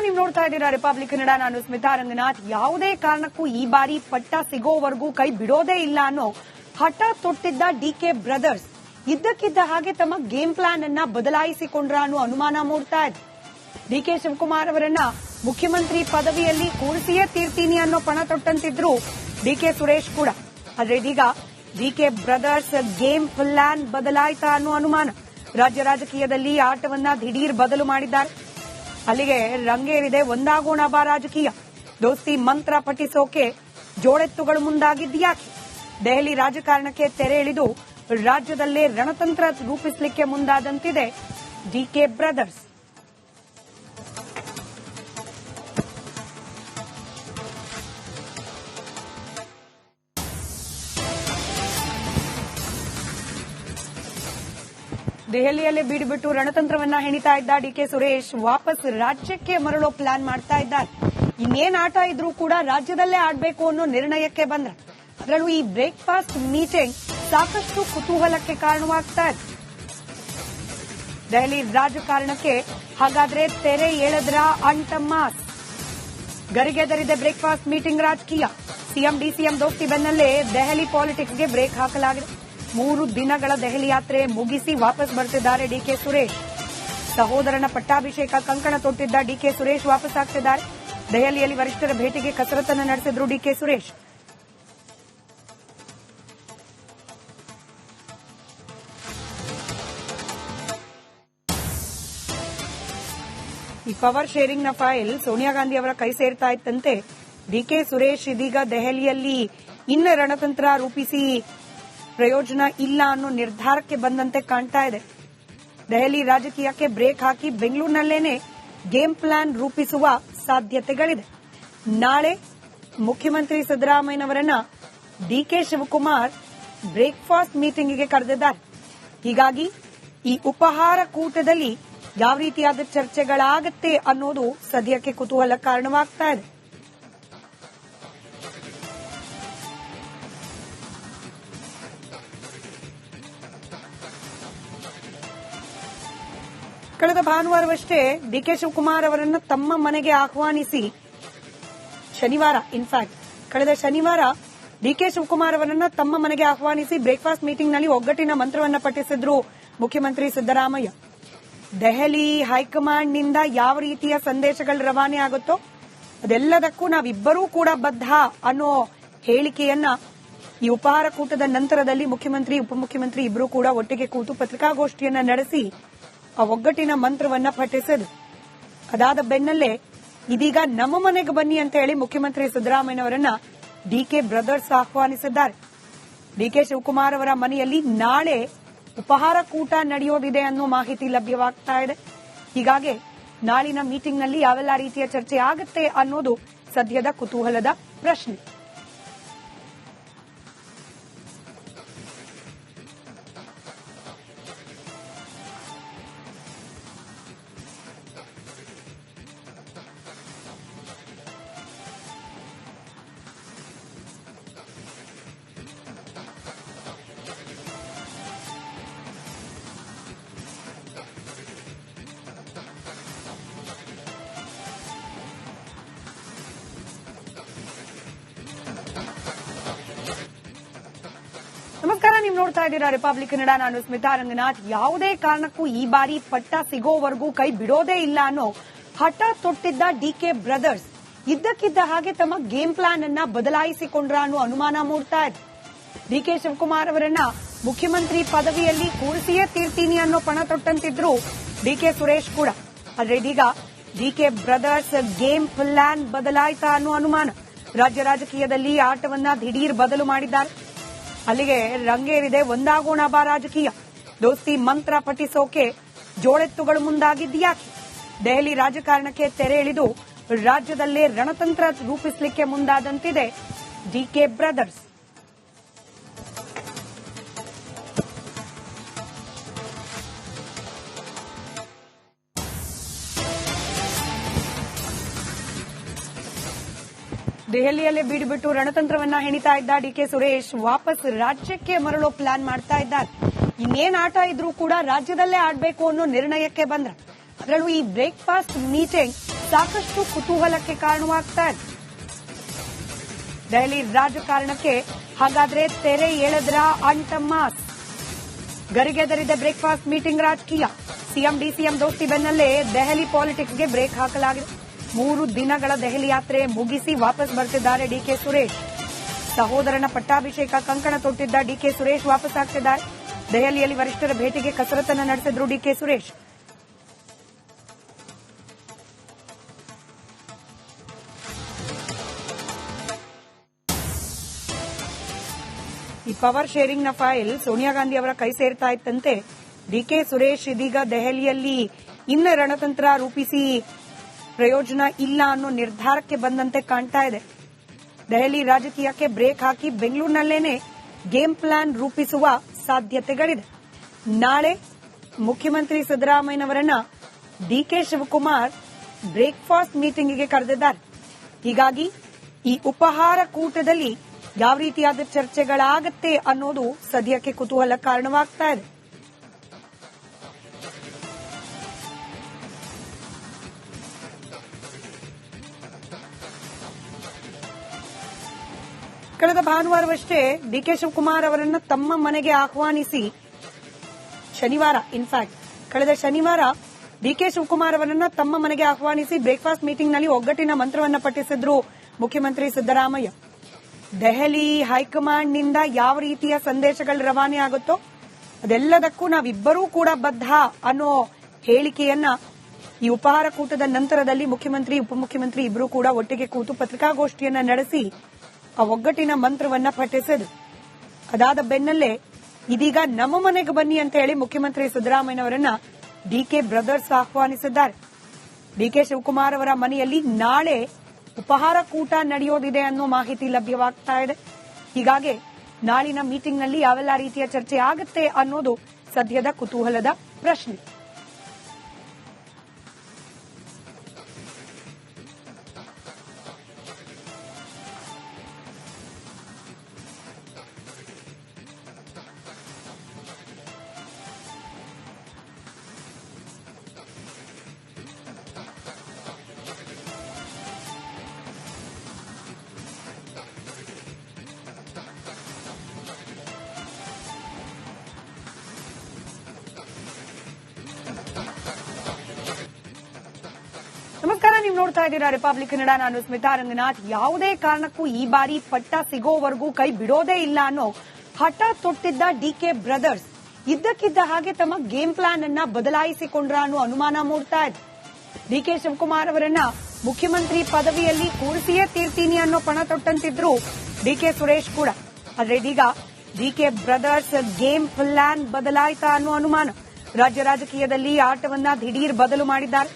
ನೀವು ನೋಡ್ತಾ ಇದ್ದೀರಾ ರಿಪಬ್ಲಿಕ್ ಕನ್ನಡ. ನಾನು ಸ್ಮಿತಾ ರಂಗನಾಥ್. ಯಾವುದೇ ಕಾರಣಕ್ಕೂ ಈ ಬಾರಿ ಪಟ್ಟ ಸಿಗೋವರೆಗೂ ಕೈ ಬಿಡೋದೇ ಇಲ್ಲ ಅನ್ನೋ ಹಠ ತೊಟ್ಟಿದ್ದ ಡಿಕೆ ಬ್ರದರ್ಸ್ ಇದ್ದಕ್ಕಿದ್ದ ಹಾಗೆ ತಮ್ಮ ಗೇಮ್ ಪ್ಲಾನ್ ಅನ್ನ ಬದಲಾಯಿಸಿಕೊಂಡ್ರ ಅನ್ನೋ ಅನುಮಾನ ಮೂಡ್ತಾ ಇದೆ. ಡಿಕೆ ಶಿವಕುಮಾರ್ ಅವರನ್ನ ಮುಖ್ಯಮಂತ್ರಿ ಪದವಿಯಲ್ಲಿ ಕೂರಿಸಿಯೇ ತೀರ್ತೀನಿ ಅನ್ನೋ ಪಣ ತೊಟ್ಟಂತಿದ್ರು ಡಿಕೆ ಸುರೇಶ್ ಕೂಡ. ಆದ್ರೆ ಇದೀಗ ಡಿಕೆ ಬ್ರದರ್ಸ್ ಗೇಮ್ ಪ್ಲಾನ್ ಬದಲಾಯಿತಾ ಅನ್ನೋ ಅನುಮಾನ. ರಾಜ್ಯ ರಾಜಕೀಯದಲ್ಲಿ ಆಟವನ್ನ ದಿಢೀರ್ ಬದಲು ಮಾಡಿದ್ದಾರೆ. ಅಲ್ಲಿಗೆ ರಂಗೇರಿದೆ ಒಂದಾಗೋಣ ಬಾ ರಾಜಕೀಯ. ದೋಸ್ತಿ ಮಂತ್ರ ಪಠಿಸೋಕೆ ಜೋಡೆತ್ತುಗಳು ಮುಂದಾಗಿದ್ಯಾಕೆ? ದೆಹಲಿ ರಾಜಕಾರಣಕ್ಕೆ ತೆರೆ ಎಳೆದು ರಾಜ್ಯದಲ್ಲೇ ರಣತಂತ್ರ ರೂಪಿಸಲಿಕ್ಕೆ ಮುಂದಾದಂತಿದೆ ಡಿಕೆ ಬ್ರದರ್ಸ್. ದೆಹಲಿಯಲ್ಲೇ ಬೀಡುಬಿಟ್ಟು ರಣತಂತ್ರವನ್ನ ಹೆಣಿತಾ ಇದ್ದ ಡಿಕೆ ಸುರೇಶ್ ವಾಪಸ್ ರಾಜ್ಯಕ್ಕೆ ಮರಳೋ ಪ್ಲಾನ್ ಮಾಡ್ತಾ ಇದ್ದಾರೆ. ಇನ್ನೇನ್ ಆಟ ಇದ್ರೂ ಕೂಡ ರಾಜ್ಯದಲ್ಲೇ ಆಡಬೇಕು ಅನ್ನೋ ನಿರ್ಣಯಕ್ಕೆ ಬಂದ್ರ. ಅದರಲ್ಲೂ ಈ ಬ್ರೇಕ್ಫಾಸ್ಟ್ ಮೀಟಿಂಗ್ ಸಾಕಷ್ಟು ಕುತೂಹಲಕ್ಕೆ ಕಾರಣವಾಗ್ತಾ ಇದೆ. ದೆಹಲಿ ರಾಜಕಾರಣಕ್ಕೆ ಹಾಗಾದ್ರೆ ತೆರೆ ಎಳೆದ್ರ ಅಂಟಮಾಸ್. ಗರಿಗೆದರಿದೆ ಬ್ರೇಕ್ಫಾಸ್ಟ್ ಮೀಟಿಂಗ್ ರಾಜಕೀಯ. ಸಿಎಂ ಡಿಸಿಎಂ ದೋಸ್ತಿ ಬೆನ್ನಲ್ಲೇ ದೆಹಲಿ ಪಾಲಿಟಿಕ್ಸ್ಗೆ ಬ್ರೇಕ್ ಹಾಕಲಾಗಿದೆ. 3 ದಿನಗಳ ದೆಹಲಿ ಯಾತ್ರೆ ಮುಗಿಸಿ ವಾಪಸ್ ಬರ್ತಿದ್ದಾರೆ ಡಿಕೆ ಸುರೇಶ್. ಸಹೋದರನ ಪಟ್ಟಾಭಿಷೇಕ ಕಂಕಣ ತೊಟ್ಟಿದ್ದ ಡಿಕೆ ಸುರೇಶ್ ವಾಪಸ್ ಆಗ್ತಿದ್ದಾರೆ. ದೆಹಲಿಯಲ್ಲಿ ವರಿಷ್ಠರ ಭೇಟಿಗೆ ಕಸರತ್ತನ್ನು ನಡೆಸಿದ್ರು ಡಿಕೆ ಸುರೇಶ್. ಈ ಪವರ್ ಶೇರಿಂಗ್ ನ ಫೈಲ್ ಸೋನಿಯಾ ಗಾಂಧಿ ಅವರ ಕೈ ಸೇರ್ತಾ ಇತ್ತಂತೆ. ಡಿಕೆ ಸುರೇಶ್ ಇದೀಗ ದೆಹಲಿಯಲ್ಲಿ ಇನ್ನ ರಣತಂತ್ರ ರೂಪಿಸಿ ಪ್ರಯೋಜನ ಇಲ್ಲ ಅನ್ನೋ ನಿರ್ಧಾರಕ್ಕೆ ಬಂದಂತೆ ಕಾಣ್ತಾ ಇದೆ. ದೆಹಲಿ ರಾಜಕೀಯಕ್ಕೆ ಬ್ರೇಕ್ ಹಾಕಿ ಬೆಂಗಳೂರಿನಲ್ಲೇನೆ ಗೇಮ್ ಪ್ಲಾನ್ ರೂಪಿಸುವ ಸಾಧ್ಯತೆಗಳಿದೆ. ನಾಳೆ ಮುಖ್ಯಮಂತ್ರಿ ಸಿದ್ದರಾಮಯ್ಯನವರನ್ನ ಡಿಕೆ ಶಿವಕುಮಾರ್ ಬ್ರೇಕ್ಫಾಸ್ಟ್ ಮೀಟಿಂಗ್ಗೆ ಕರೆದಿದ್ದಾರೆ. ಹೀಗಾಗಿ ಈ ಉಪಹಾರ ಕೂಟದಲ್ಲಿ ಯಾವ ರೀತಿಯಾದ ಚರ್ಚೆಗಳಾಗತ್ತೆ ಅನ್ನೋದು ಸದ್ಯಕ್ಕೆ ಕುತೂಹಲ ಕಾರಣವಾಗ್ತಾ ಇದೆ. ಕಳೆದ ಭಾನುವಾರವಷ್ಟೇ ಡಿಕೆ ಶಿವಕುಮಾರ್ ಅವರನ್ನು ತಮ್ಮ ಮನೆಗೆ ಆಹ್ವಾನಿಸಿ ಕಳೆದ ಶನಿವಾರ ಡಿಕೆ ಶಿವಕುಮಾರ್ ಅವರನ್ನು ತಮ್ಮ ಮನೆಗೆ ಆಹ್ವಾನಿಸಿ ಬ್ರೇಕ್ಫಾಸ್ಟ್ ಮೀಟಿಂಗ್ನಲ್ಲಿ ಒಗ್ಗಟ್ಟಿನ ಮಂತ್ರವನ್ನ ಪಠಿಸಿದ್ರು ಮುಖ್ಯಮಂತ್ರಿ ಸಿದ್ದರಾಮಯ್ಯ. ದೆಹಲಿ ಹೈಕಮಾಂಡ್ನಿಂದ ಯಾವ ರೀತಿಯ ಸಂದೇಶಗಳು ರವಾನೆ ಆಗುತ್ತೋ ಅದೆಲ್ಲದಕ್ಕೂ ನಾವಿಬ್ಬರೂ ಕೂಡ ಬದ್ಧ ಅನ್ನೋ ಹೇಳಿಕೆಯನ್ನ ಈ ಉಪಹಾರ ಕೂಟದ ನಂತರದಲ್ಲಿ ಮುಖ್ಯಮಂತ್ರಿ ಉಪಮುಖ್ಯಮಂತ್ರಿ ಇಬ್ಬರೂ ಕೂಡ ಒಟ್ಟಿಗೆ ಕೂತು ಪತ್ರಿಕಾಗೋಷ್ಠಿಯನ್ನ ನಡೆಸಿ ಆ ಒಗ್ಗಟ್ಟಿನ ಮಂತ್ರವನ್ನ ಪಠಿಸಿದ್ರು. ಅದಾದ ಬೆನ್ನಲ್ಲೇ ಇದೀಗ ನಮ್ಮ ಮನೆಗೆ ಬನ್ನಿ ಅಂತ ಹೇಳಿ ಮುಖ್ಯಮಂತ್ರಿ ಸಿದ್ದರಾಮಯ್ಯನವರನ್ನ ಡಿಕೆ ಬ್ರದರ್ಸ್ ಆಹ್ವಾನಿಸಿದ್ದಾರೆ. ಡಿಕೆ ಶಿವಕುಮಾರ್ ಅವರ ಮನೆಯಲ್ಲಿ ನಾಳೆ ಉಪಹಾರ ಕೂಟ ನಡೆಯೋದಿದೆ ಅನ್ನೋ ಮಾಹಿತಿ ಲಭ್ಯವಾಗ್ತಾ ಇದೆ. ಹೀಗಾಗಿ ನಾಳಿನ ಮೀಟಿಂಗ್ನಲ್ಲಿ ಯಾವೆಲ್ಲ ರೀತಿಯ ಚರ್ಚೆ ಆಗುತ್ತೆ ಅನ್ನೋದು ಸದ್ಯದ ಕುತೂಹಲದ ಪ್ರಶ್ನೆ. ನಮಸ್ಕಾರ, ನೀವು ನೋಡ್ತಾ ಇದ್ದೀರಾ ರಿಪಬ್ಲಿಕ್ ಕನ್ನಡ. ನಾನು ಸ್ಮಿತಾ ರಂಗನಾಥ್. ಯಾವುದೇ ಕಾರಣಕ್ಕೂ ಈ ಬಾರಿ ಪಟ್ಟ ಸಿಗೋವರೆಗೂ ಕೈ ಬಿಡೋದೇ ಇಲ್ಲ ಅನ್ನೋ ಹಠ ತೊಟ್ಟಿದ್ದ ಡಿಕೆ ಬ್ರದರ್ಸ್ ಇದ್ದಕ್ಕಿದ್ದ ಹಾಗೆ ತಮ್ಮ ಗೇಮ್ ಪ್ಲಾನ್ ಅನ್ನ ಬದಲಾಯಿಸಿಕೊಂಡ್ರ ಅನ್ನೋ ಅನುಮಾನ ಮೂಡ್ತಾ ಇದೆ. ಡಿಕೆ ಶಿವಕುಮಾರ್ ಅವರನ್ನ ಮುಖ್ಯಮಂತ್ರಿ ಪದವಿಯಲ್ಲಿ ಕೂರಿಸಿಯೇ ತೀರ್ತೀನಿ ಅನ್ನೋ ಪಣ ತೊಟ್ಟಂತಿದ್ರು ಡಿಕೆ ಸುರೇಶ್ ಕೂಡ. ಆದ್ರೆ ಇದೀಗ ಡಿಕೆ ಬ್ರದರ್ಸ್ ಗೇಮ್ ಪ್ಲಾನ್ ಬದಲಾಯಿತಾ ಅನ್ನೋ ಅನುಮಾನ. ರಾಜ್ಯ ರಾಜಕೀಯದಲ್ಲಿ ಆಟವನ್ನ ದಿಢೀರ್ ಬದಲು ಮಾಡಿದ್ದಾರೆ. ಅಲ್ಲಿಗೆ ರಂಗೇರಿದೆ ಒಂದಾಗೋಣ ಬಾ ರಾಜಕೀಯ. ದೋಸ್ತಿ ಮಂತ್ರ ಪಠಿಸೋಕೆ ಜೋಡೆತ್ತುಗಳು ಮುಂದಾಗಿದ್ಯಾಕೆ? ದೆಹಲಿ ರಾಜಕಾರಣಕ್ಕೆ ತೆರೆ ಎಳೆದು ರಾಜ್ಯದಲ್ಲೇ ರಣತಂತ್ರ ರೂಪಿಸಲಿಕ್ಕೆ ಮುಂದಾದಂತಿದೆ ಡಿಕೆ ಬ್ರದರ್ಸ್. ದೆಹಲಿಯಲ್ಲೇ ಬೀಡುಬಿಟ್ಟು ರಣತಂತ್ರವನ್ನ ಹೆಣಿತಾ ಇದ್ದ ಡಿಕೆ ಸುರೇಶ್ ವಾಪಸ್ ರಾಜ್ಯಕ್ಕೆ ಮರಳೋ ಪ್ಲಾನ್ ಮಾಡ್ತಾ ಇದ್ದಾರೆ. ಇನ್ನೇನ್ ಆಟ ಇದ್ರೂ ಕೂಡ ರಾಜ್ಯದಲ್ಲೇ ಆಡಬೇಕು ಅನ್ನೋ ನಿರ್ಣಯಕ್ಕೆ ಬಂದ್ರ. ಅದರಲ್ಲೂ ಈ ಬ್ರೇಕ್ಫಾಸ್ಟ್ ಮೀಟಿಂಗ್ ಸಾಕಷ್ಟು ಕುತೂಹಲಕ್ಕೆ ಕಾರಣವಾಗ್ತಾ ಇದೆ. ದೆಹಲಿ ರಾಜಕಾರಣಕ್ಕೆ ಹಾಗಾದ್ರೆ ತೆರೆ ಎಳೆದ್ರ ಅಂಟಮಾಸ್. ಗರಿಗೆದರಿದ ಬ್ರೇಕ್ಫಾಸ್ಟ್ ಮೀಟಿಂಗ್ ರಾಜಕೀಯ. ಸಿಎಂ ಡಿಸಿಎಂ ದೋಸ್ತಿ ಬೆನ್ನಲ್ಲೇ ದೆಹಲಿ ಪಾಲಿಟಿಕ್ಸ್ಗೆ ಬ್ರೇಕ್ ಹಾಕಲಾಗಿದೆ. 3 ದಿನಗಳ ದೆಹಲಿ ಯಾತ್ರೆ ಮುಗಿಸಿ ವಾಪಸ್ ಬರ್ತಿದ್ದಾರೆ ಡಿಕೆ ಸುರೇಶ್. ಸಹೋದರನ ಪಟ್ಟಾಭಿಷೇಕ ಕಂಕಣ ತೊಟ್ಟಿದ್ದ ಡಿಕೆ ಸುರೇಶ್ ವಾಪಸ್ ಆಗ್ತಿದ್ದಾರೆ. ದೆಹಲಿಯಲ್ಲಿ ವರಿಷ್ಠರ ಭೇಟಿಗೆ ಕಸರತ್ತನ್ನು ನಡೆಸಿದ್ರು ಡಿಕೆ ಸುರೇಶ್. ಈ ಪವರ್ ಶೇರಿಂಗ್ ನ ಫೈಲ್ ಸೋನಿಯಾ ಗಾಂಧಿ ಅವರ ಕೈ ಸೇರ್ತಾ ಇತ್ತಂತೆ. ಡಿಕೆ ಸುರೇಶ್ ಇದೀಗ ದೆಹಲಿಯಲ್ಲಿ ಇನ್ನ ರಣತಂತ್ರ ರೂಪಿಸಿ ಪ್ರಯೋಜನ ಇಲ್ಲ ಅನ್ನೋ ನಿರ್ಧಾರಕ್ಕೆ ಬಂದಂತೆ ಕಾಣ್ತಾ ಇದೆ. ದೆಹಲಿ ರಾಜಕೀಯಕ್ಕೆ ಬ್ರೇಕ್ ಹಾಕಿ ಬೆಂಗಳೂರಿನಲ್ಲೇನೆ ಗೇಮ್ ಪ್ಲಾನ್ ರೂಪಿಸುವ ಸಾಧ್ಯತೆಗಳಿದೆ. ನಾಳೆ ಮುಖ್ಯಮಂತ್ರಿ ಸಿದ್ದರಾಮಯ್ಯನವರನ್ನ ಡಿಕೆ ಶಿವಕುಮಾರ್ ಬ್ರೇಕ್ಫಾಸ್ಟ್ ಮೀಟಿಂಗ್ಗೆ ಕರೆದಿದ್ದಾರೆ. ಹೀಗಾಗಿ ಈ ಉಪಹಾರ ಕೂಟದಲ್ಲಿ ಯಾವ ರೀತಿಯಾದ ಚರ್ಚೆಗಳಾಗತ್ತೆ ಅನ್ನೋದು ಸದ್ಯಕ್ಕೆ ಕುತೂಹಲ ಕಾರಣವಾಗ್ತಾ ಇದೆ. ಕಳೆದ ಭಾನುವಾರವಷ್ಟೇ ಡಿಕೆ ಶಿವಕುಮಾರ್ ಅವರನ್ನು ತಮ್ಮ ಮನೆಗೆ ಆಹ್ವಾನಿಸಿ ಕಳೆದ ಶನಿವಾರ ಡಿಕೆ ಶಿವಕುಮಾರ್ ಅವರನ್ನ ತಮ್ಮ ಮನೆಗೆ ಆಹ್ವಾನಿಸಿ ಬ್ರೇಕ್ಫಾಸ್ಟ್ ಮೀಟಿಂಗ್ನಲ್ಲಿ ಒಗ್ಗಟ್ಟಿನ ಮಂತ್ರವನ್ನ ಪಠಿಸಿದ್ರು ಮುಖ್ಯಮಂತ್ರಿ ಸಿದ್ದರಾಮಯ್ಯ. ದೆಹಲಿ ಹೈಕಮಾಂಡ್ನಿಂದ ಯಾವ ರೀತಿಯ ಸಂದೇಶಗಳು ರವಾನೆ ಆಗುತ್ತೋ ಅದೆಲ್ಲದಕ್ಕೂ ನಾವಿಬ್ಬರೂ ಕೂಡ ಬದ್ಧ ಅನ್ನೋ ಹೇಳಿಕೆಯನ್ನ ಈ ಉಪಹಾರ ಕೂಟದ ನಂತರದಲ್ಲಿ ಮುಖ್ಯಮಂತ್ರಿ ಉಪಮುಖ್ಯಮಂತ್ರಿ ಇಬ್ಬರೂ ಕೂಡ ಒಟ್ಟಿಗೆ ಕೂತು ಪತ್ರಿಕಾಗೋಷ್ಠಿಯನ್ನ ನಡೆಸಿ ಆ ಒಗ್ಗಟ್ಟಿನ ಮಂತ್ರವನ್ನ ಪಠಿಸಿದ್ರು. ಅದಾದ ಬೆನ್ನಲ್ಲೇ ಇದೀಗ ನಮ್ಮ ಮನೆಗೆ ಬನ್ನಿ ಅಂತ ಹೇಳಿ ಮುಖ್ಯಮಂತ್ರಿ ಸಿದ್ದರಾಮಯ್ಯನವರನ್ನ ಡಿಕೆ ಬ್ರದರ್ಸ್ ಆಹ್ವಾನಿಸಿದ್ದಾರೆ. ಡಿಕೆ ಶಿವಕುಮಾರ್ ಅವರ ಮನೆಯಲ್ಲಿ ನಾಳೆ ಉಪಹಾರ ಕೂಟ ನಡೆಯೋದಿದೆ ಅನ್ನೋ ಮಾಹಿತಿ ಲಭ್ಯವಾಗ್ತಾ ಇದೆ. ಹೀಗಾಗಿ ನಾಳಿನ ಮೀಟಿಂಗ್ನಲ್ಲಿ ಯಾವೆಲ್ಲ ರೀತಿಯ ಚರ್ಚೆ ಆಗುತ್ತೆ ಅನ್ನೋದು ಸದ್ಯದ ಕುತೂಹಲದ ಪ್ರಶ್ನೆ. ನಮಸ್ಕಾರ, ನೀವು ನೋಡ್ತಾ ಇದ್ದೀರಾ ರಿಪಬ್ಲಿಕ್ ಕನ್ನಡ. ನಾನು ಸ್ಮಿತಾ ರಂಗನಾಥ್. ಯಾವುದೇ ಕಾರಣಕ್ಕೂ ಈ ಬಾರಿ ಪಟ್ಟ ಸಿಗೋವರೆಗೂ ಕೈ ಬಿಡೋದೇ ಇಲ್ಲ ಅನ್ನೋ ಹಠ ತೊಟ್ಟಿದ್ದ ಡಿಕೆ ಬ್ರದರ್ಸ್ ಇದ್ದಕ್ಕಿದ್ದ ಹಾಗೆ ತಮ್ಮ ಗೇಮ್ ಪ್ಲಾನ್ ಅನ್ನ ಬದಲಾಯಿಸಿಕೊಂಡ್ರ ಅನ್ನೋ ಅನುಮಾನ ಮೂಡ್ತಾ ಇದೆ. ಡಿಕೆ ಶಿವಕುಮಾರ್ ಅವರನ್ನ ಮುಖ್ಯಮಂತ್ರಿ ಪದವಿಯಲ್ಲಿ ಕೂರಿಸಿಯೇ ತೀರ್ತೀನಿ ಅನ್ನೋ ಪಣ ತೊಟ್ಟಂತಿದ್ರು ಡಿಕೆ ಸುರೇಶ್ ಕೂಡ. ಆದ್ರೆ ಇದೀಗ ಡಿಕೆ ಬ್ರದರ್ಸ್ ಗೇಮ್ ಪ್ಲಾನ್ ಬದಲಾಯಿತಾ ಅನ್ನೋ ಅನುಮಾನ. ರಾಜ್ಯ ರಾಜಕೀಯದಲ್ಲಿ ಆಟವನ್ನ ದಿಢೀರ್ ಬದಲು ಮಾಡಿದ್ದಾರೆ.